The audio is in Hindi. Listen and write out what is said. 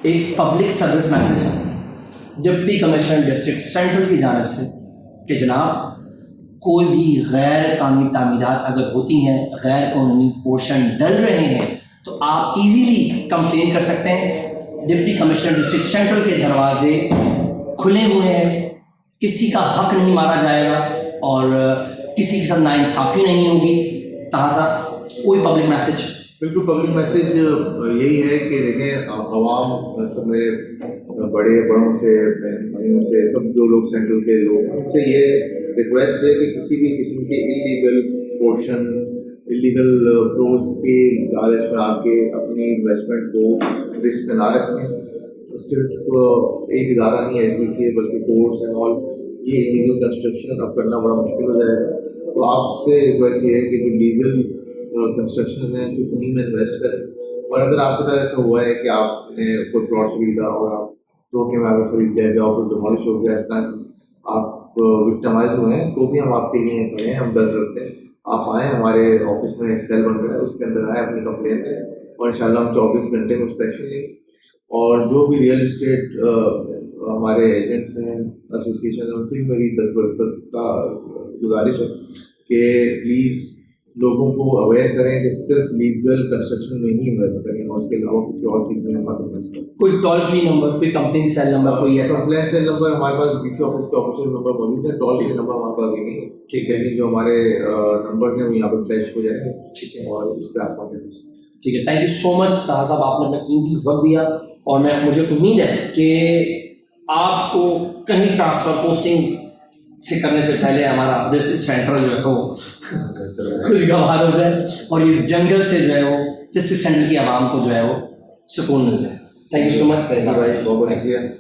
एक पब्लिक सर्विस मैसेज है डिप्टी कमिश्नर डिस्ट्रिक्ट सेंट्रल की जानिब से कि जनाब कोई भी गैर कानूनी तामीरात अगर होती हैं, गैर कानूनी पोर्शन डल रहे हैं, तो आप इजीली कंप्लेन कर सकते हैं। डिप्टी कमिश्नर डिस्ट्रिक्ट सेंट्रल के दरवाजे खुले हुए हैं, किसी का हक नहीं मारा जाएगा और किसी के साथ नाइंसाफ़ी नहीं होगी। तहासा कोई पब्लिक मैसेज? बिल्कुल, पब्लिक मैसेज यही है कि देखें, आवाम सब मेरे बड़ों से, भाइयों से, सब जो लोग सेंट्रल के लोग हैं, उनसे ये रिक्वेस्ट है कि किसी भी किस्म के इलीगल पोर्शन, इलीगल फ्लोज के लालच में आके अपनी इन्वेस्टमेंट को रिस्क में ना रखें। तो सिर्फ एक इदारा नहीं है एचबीसी, बल्कि कोर्ट्स एंड ऑल, ये इलीगल कंस्ट्रक्शन अब करना बड़ा मुश्किल हो जाएगा। तो आपसे रिक्वेस्ट ये है कि जो लीगल कंस्ट्रक्शन है सिर्फ उन्हीं में इन्वेस्ट करें। और अगर आपके साथ ऐसा हुआ है कि आपने कोई प्लॉट खरीदा और आप धोखे में आकर खरीद लिया गया और फिर डिमोलिश हो गया, इस तरह आप विक्टिमाइज हुए हैं, तो भी हम आपके लिए खड़े हैं, हम दर्द रखते हैं। आप आएँ, हमारे ऑफिस में एक सेल बन रहा है, उसके अंदर आएँ, अपनी कंप्लेन दें और इंशाल्लाह हम 24 घंटे में इंस्पेक्शन लेंगे। और जो भी रियल इस्टेट हमारे एजेंट्स हैं, एसोसिएशन है, उनसे भी मेरी 10 बरस का गुजारिश है कि प्लीज़ लोगों को अवेयर करें कि सिर्फ लीगल कंस्ट्रक्शन में ही इन्वेस्ट करें और उसके अलावा किसी और चीज़ में मत इन्वेस्ट करें। कोई टोल फ्री नंबर, कोई कंप्लेन सेल नंबर, कोई ऐसा? कंप्लेन सेल नंबर हमारे पास डीसी ऑफिस का ऑफिशियल नंबर मौजूद है, टोल फ्री नंबर हमारे पास नहीं है। ठीक है, लेकिन जो हमारे नंबर हैं वो यहाँ पर फ्लैश हो जाएंगे। ठीक है, और उस पर आप कॉन्टेक्ट। ठीक है, थैंक यू सो मच ताहा साहब, आपने अपना कीमती वक्त दिया और मुझे उम्मीद है कि आपको कहीं ट्रांसफ़र पोस्टिंग से करने से पहले हमारा डिस्ट्रिक्ट सेंट्रल जो है वो खुशगवार हो जाए और इस जंगल से जो है वो डिस्ट्रिक्ट सेंट्रल की आवाम को जो है वो सुकून मिल जाए। थैंक यू सो मच भाई, बहुत बहुत शुक्रिया।